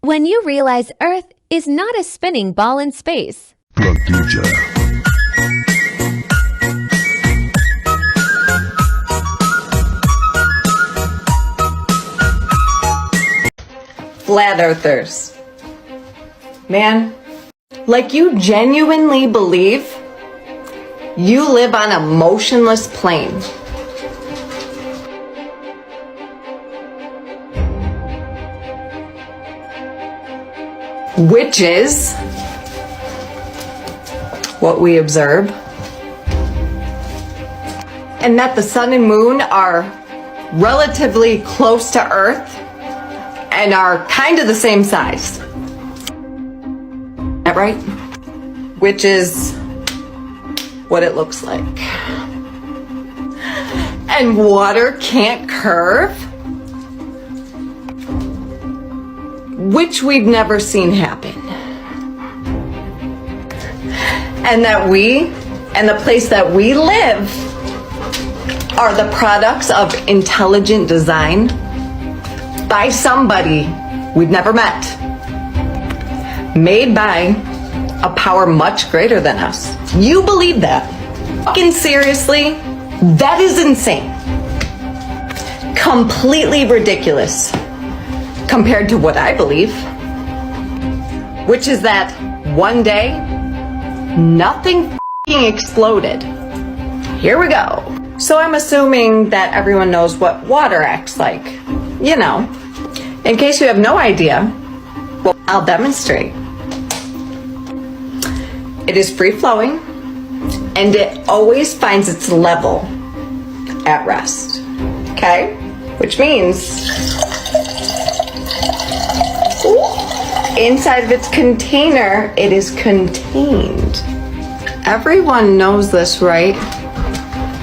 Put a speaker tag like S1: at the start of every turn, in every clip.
S1: When you realize Earth is not a spinning ball in space.
S2: Plantilla.
S3: Flat earthers. Man, like you genuinely believe you live on a motionless plane. Which is what we observe. And that the sun and moon are relatively close to Earth and are kind of the same size. That right? Which is what it looks like. And water can't curve, which we've never seen happen. And that we and the place that we live are the products of intelligent design by somebody we've never met, made by a power much greater than us. You believe that? Fucking seriously? That is insane. Completely ridiculous compared to what I believe, which is that one day nothing fucking exploded. Here we go. So I'm assuming that everyone knows what water acts like. You know, in case you have no idea, well, I'll demonstrate. It is free-flowing, and it always finds its level at rest, okay? Which means inside of its container, it is contained. Everyone knows this, right?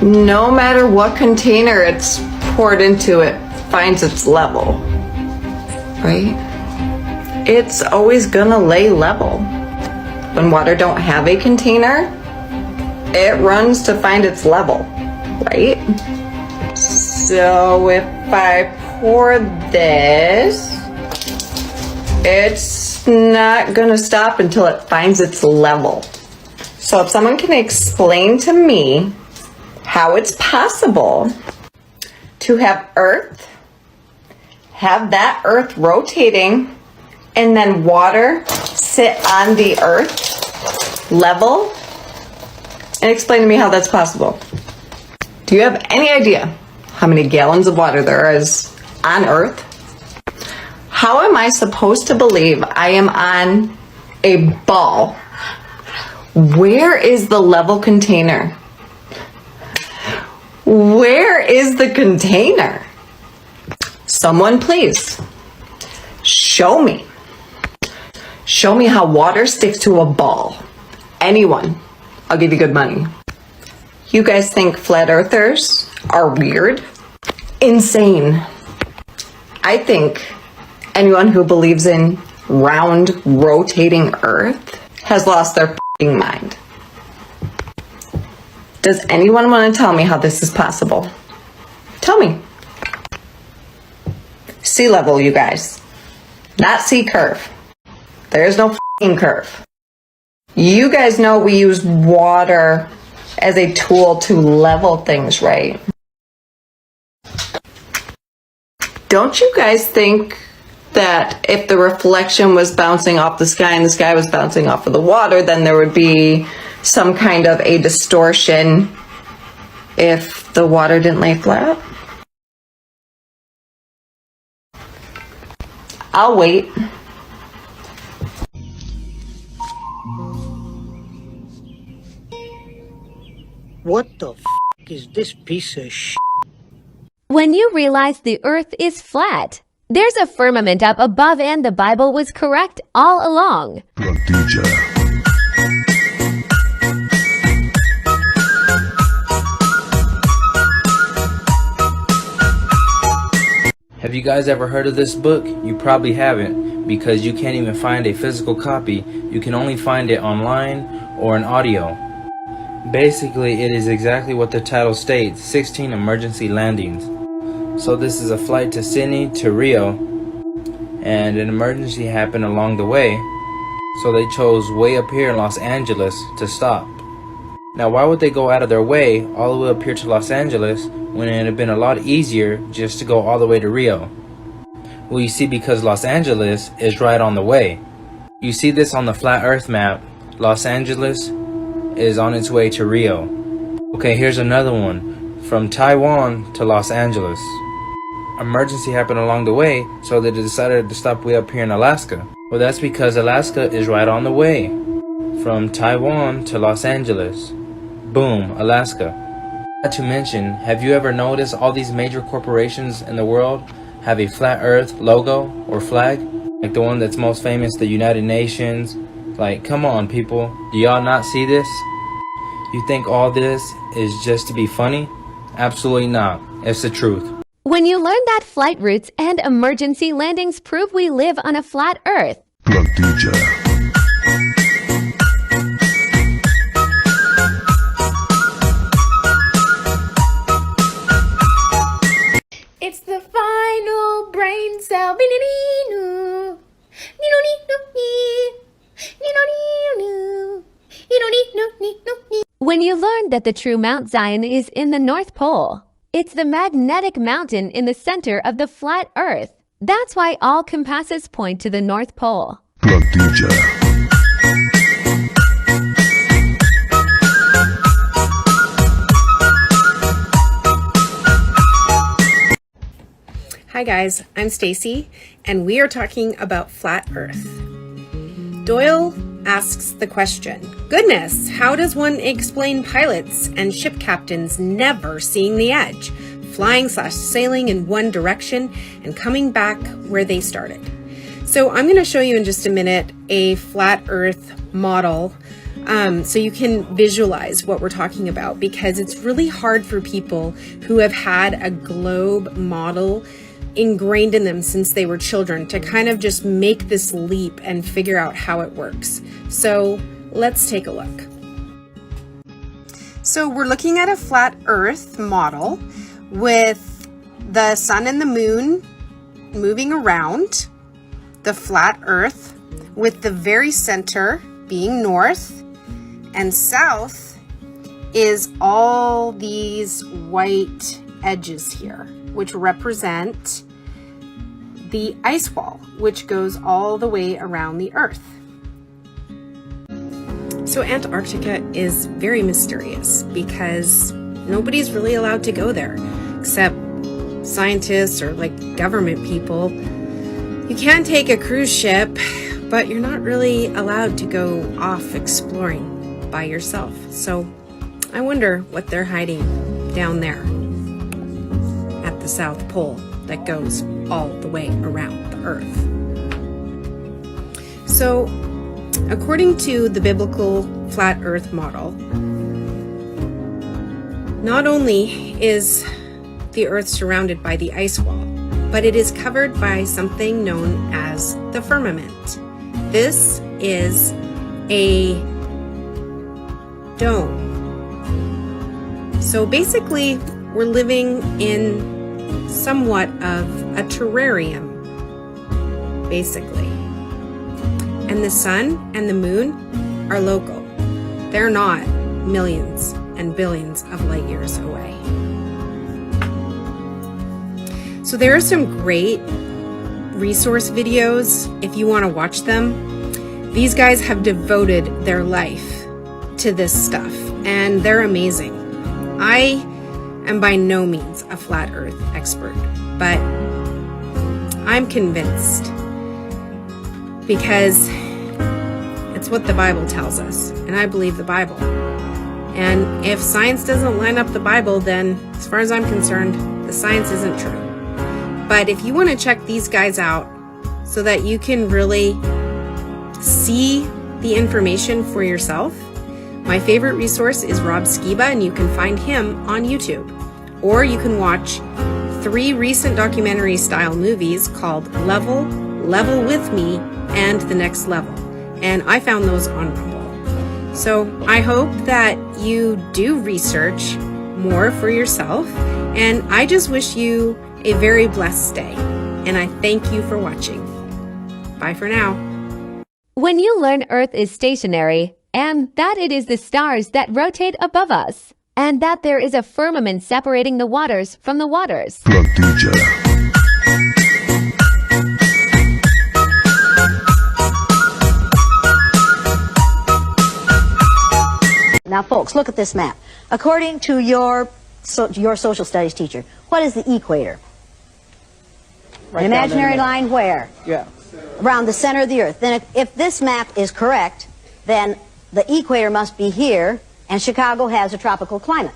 S3: No matter what container it's poured into, it finds its level, right? It's always gonna lay level. When water don't have a container, it runs to find its level, right? So if I pour this, it's not gonna stop until it finds its level. So if someone can explain to me how it's possible to have Earth, have that Earth rotating, and then water sit on the Earth level, and explain to me how that's possible. Do you have any idea how many gallons of water there is on Earth? How am I supposed to believe I am on a ball? Where is the level container? Where is the container? Someone please show me. Show me how water sticks to a ball. Anyone, I'll give you good money. You guys think flat earthers are weird? Insane. I think anyone who believes in round, rotating Earth has lost their f***ing mind. Does anyone want to tell me how this is possible? Tell me. Sea level, you guys. Not sea curve. There's no f***ing curve. You guys know we use water as a tool to level things, right? Don't you guys think that if the reflection was bouncing off the sky and the sky was bouncing off of the water, then there would be some kind of a distortion if the water didn't lay flat? I'll wait.
S4: What the f*** is this piece of shit?
S1: When you realize the Earth is flat, there's a firmament up above and the Bible was correct all along.
S2: Plantilla.
S5: Have you guys ever heard of this book? You probably haven't, because you can't even find a physical copy. You can only find it online or in audio. Basically, it is exactly what the title states, 16 emergency landings. So this is a flight to Sydney to Rio, and an emergency happened along the way, so they chose way up here in Los Angeles to stop. Now, why would they go out of their way all the way up here to Los Angeles when it had been a lot easier just to go all the way to Rio? Well, you see, because Los Angeles is right on the way. You see this on the flat earth map. Los Angeles is on its way to Rio. Okay, here's another one. From Taiwan to Los Angeles. Emergency happened along the way, so they decided to stop way up here in Alaska. Well, that's because Alaska is right on the way. From Taiwan to Los Angeles. Boom, Alaska. Not to mention, have you ever noticed all these major corporations in the world have a flat earth logo or flag? Like the one that's most famous, the United Nations. Like, come on people, do y'all not see this? You think all this is just to be funny? Absolutely not. It's the truth.
S1: When you learn that flight routes and emergency landings prove we live on a flat Earth,
S2: Plug DJ.
S6: It's the final brain cell.
S1: when you learn that the true Mount Zion is in the North Pole, it's the magnetic mountain in the center of the flat Earth. That's why all compasses point to the North Pole.
S2: Plug DJ.
S6: Hi guys, I'm Stacy, and we are talking about flat Earth. Doyle asks the question, goodness, how does one explain pilots and ship captains never seeing the edge, flying/sailing in one direction and coming back where they started? So I'm going to show you in just a minute a flat Earth model so you can visualize what we're talking about, because it's really hard for people who have had a globe model ingrained in them since they were children to kind of just make this leap and figure out how it works. So let's take a look. So we're looking at a flat Earth model with the sun and the moon moving around the flat Earth, with the very center being north, and south is all these white edges here, which represent the ice wall, which goes all the way around the Earth. So Antarctica is very mysterious because nobody's really allowed to go there except scientists or like government people. You can take a cruise ship, but you're not really allowed to go off exploring by yourself. So I wonder what they're hiding down there at the South Pole that goes all the way around the Earth. So, according to the biblical flat Earth model, not only is the Earth surrounded by the ice wall, but it is covered by something known as the firmament. This is a dome. So basically, we're living in somewhat of a terrarium, basically. And the sun and the moon are local. They're not millions and billions of light years away. So there are some great resource videos if you want to watch them. These guys have devoted their life to this stuff, and they're amazing. I am by no means a flat Earth expert, but I'm convinced because it's what the Bible tells us, and I believe the Bible. And if science doesn't line up the Bible, then as far as I'm concerned, the science isn't true. But if you want to check these guys out so that you can really see the information for yourself, my favorite resource is Rob Skiba, and you can find him on YouTube. Or you can watch 3 recent documentary-style movies called Level, Level With Me, and The Next Level. And I found those on Rumble. So I hope that you do research more for yourself, and I just wish you a very blessed day. And I thank you for watching. Bye for now.
S1: When you learn Earth is stationary, and that it is the stars that rotate above us, and that there is a firmament separating the waters from the waters.
S2: Now, folks, look at this map. According to your social studies teacher, what is the equator? An imaginary line where?
S7: Yeah.
S2: Around the center of the Earth. Then if this map is correct, then the equator must be here, and Chicago has a tropical climate.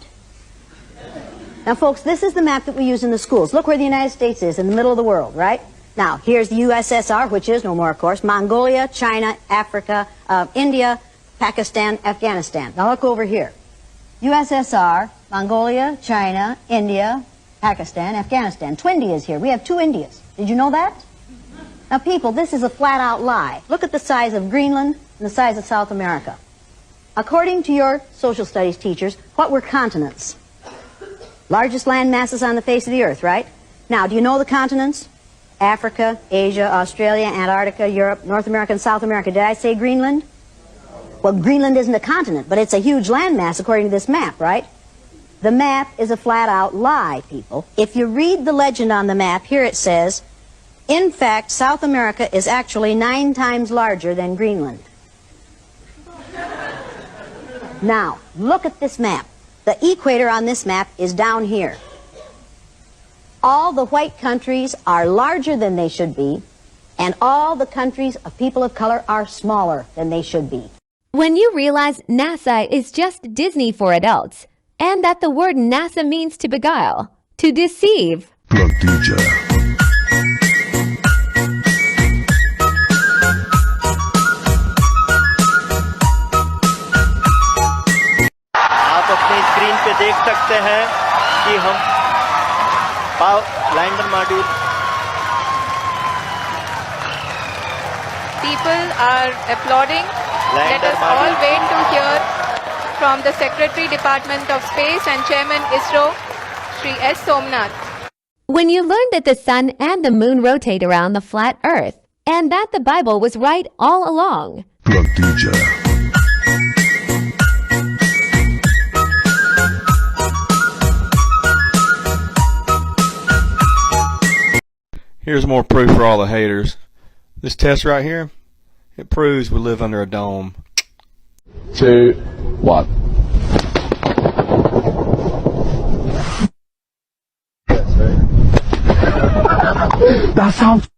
S2: Now, folks, this is the map that we use in the schools. Look where the United States is, in the middle of the world, right? Now, here's the USSR, which is no more, of course, Mongolia, China, Africa, India, Pakistan, Afghanistan. Now look over here. USSR, Mongolia, China, India, Pakistan, Afghanistan. Twindy is here. We have 2 Indias. Did you know that? Now people, this is a flat-out lie. Look at the size of Greenland and the size of South America. According to your social studies teachers, what were continents? Largest land masses on the face of the Earth, right? Now, do you know the continents? Africa, Asia, Australia, Antarctica, Europe, North America, and South America. Did I say Greenland? Well, Greenland isn't a continent, but it's a huge landmass according to this map, right? The map is a flat-out lie, people. If you read the legend on the map, here it says, in fact, South America is actually 9 times larger than Greenland. Now, look at this map. The equator on this map is down here. All the white countries are larger than they should be, and all the countries of people of color are smaller than they should be.
S1: When you realize NASA is just Disney for adults, and that the word NASA means to beguile, to deceive.
S8: आप अपनी screen पे देख सकते हैं कि हम lander module
S9: People are applauding. Let us all wait to hear from the Secretary Department of Space and Chairman ISRO, Shri S. Somnath.
S1: When you learn that the sun and the moon rotate around the flat earth, and that the Bible was right all along.
S10: Here's more proof for all the haters. This test right here, it proves we live under a dome.
S11: 2, 1. That sounds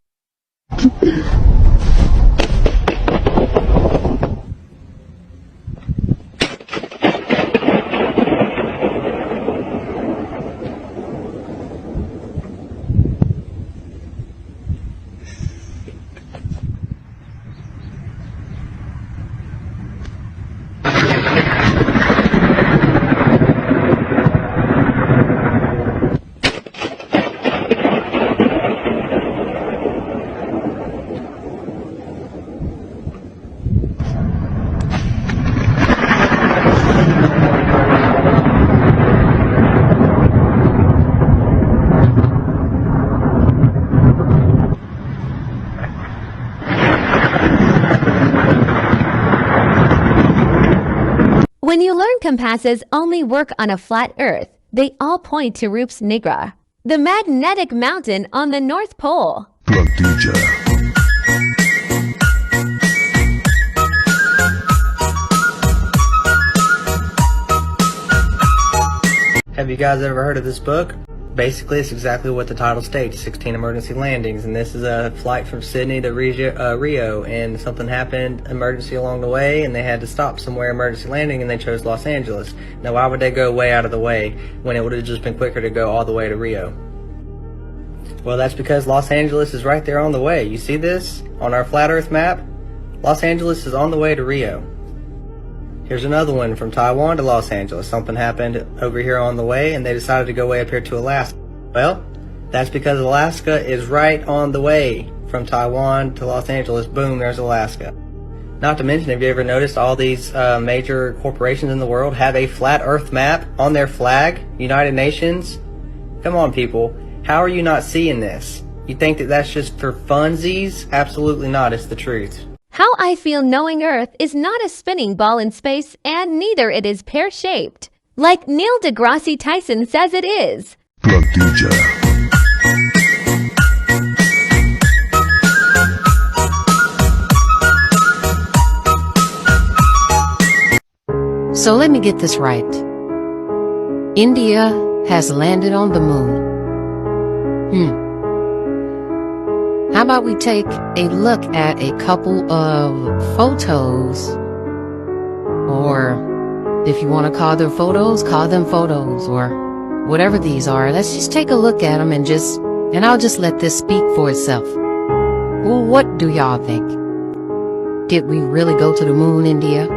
S1: When you learn compasses only work on a flat earth, they all point to Rups Nigra, the magnetic mountain on the North Pole.
S5: Have you guys ever heard of this book? Basically, it's exactly what the title states, 16 emergency landings, and this is a flight from Sydney to Rio, and something happened, emergency along the way, and they had to stop somewhere, emergency landing, and they chose Los Angeles. Now, why would they go way out of the way when it would have just been quicker to go all the way to Rio? Well, that's because Los Angeles is right there on the way. You see this on our flat earth map? Los Angeles is on the way to Rio. Here's another one from Taiwan to Los Angeles. Something happened over here on the way, and they decided to go way up here to Alaska. Well, that's because Alaska is right on the way from Taiwan to Los Angeles. Boom, there's Alaska. Not to mention, have you ever noticed all these major corporations in the world have a flat earth map on their flag? United Nations? Come on, people. How are you not seeing this?
S7: You think that that's just for funsies? Absolutely not. It's the truth.
S1: How I feel knowing Earth is not a spinning ball in space, and neither it is pear-shaped, like Neil deGrasse Tyson says it is.
S12: So let me get this right. India has landed on the moon. How about we take a look at a couple of photos, or if you want to call them photos, or whatever these are. Let's just take a look at them and I'll just let this speak for itself. Well, what do y'all think? Did we really go to the moon, India?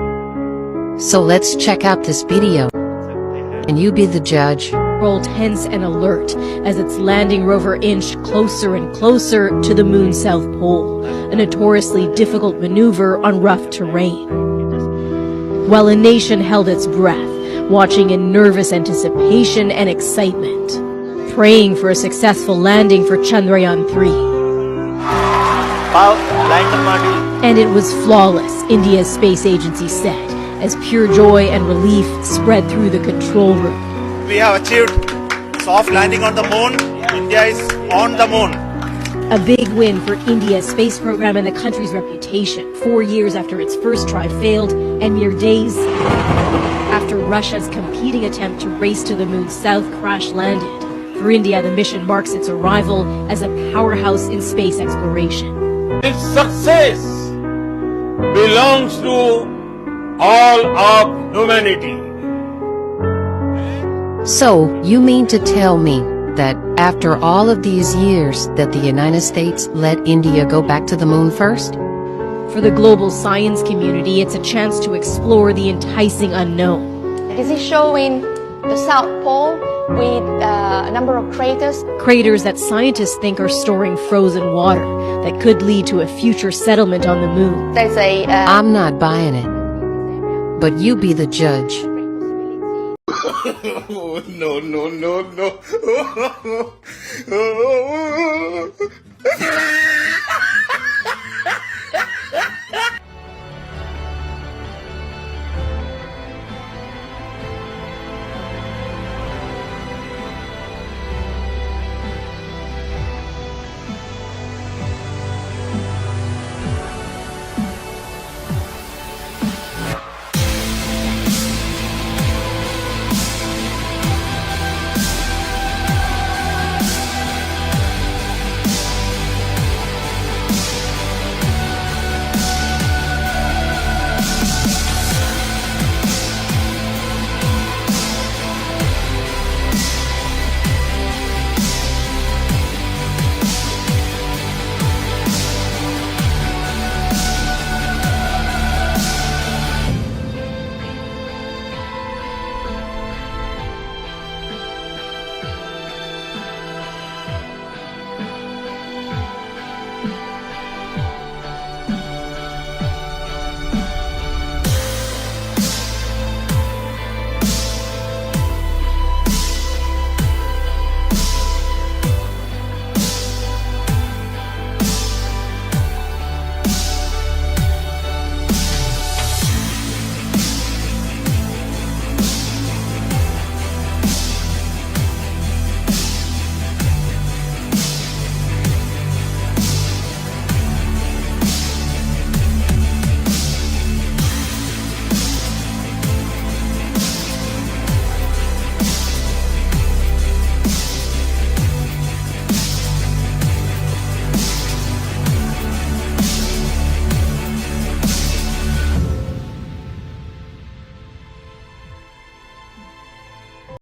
S12: So let's check out this video, and you be the judge.
S13: Roll tense and alert as its landing rover inched closer and closer to the moon's south pole, a notoriously difficult maneuver on rough terrain. While a nation held its breath, watching in nervous anticipation and excitement, praying for a successful landing for Chandrayaan-3. And it was flawless, India's space agency said, as pure joy and relief spread through the control room.
S8: We have achieved soft landing on the moon. India is on the moon.
S13: A big win for India's space program and the country's reputation, 4 years after its first try failed, and mere days after Russia's competing attempt to race to the moon's south crash-landed. For India, the mission marks its arrival as a powerhouse in space exploration.
S14: Its success belongs to all of humanity.
S12: So, you mean to tell me that after all of these years that the United States let India go back to the moon first?
S13: For the global science community, it's a chance to explore the enticing unknown.
S15: This is showing the South Pole with a number of craters.
S13: Craters that scientists think are storing frozen water that could lead to a future settlement on the moon.
S15: There's a...
S12: I'm not buying it, but you be the judge.
S14: No.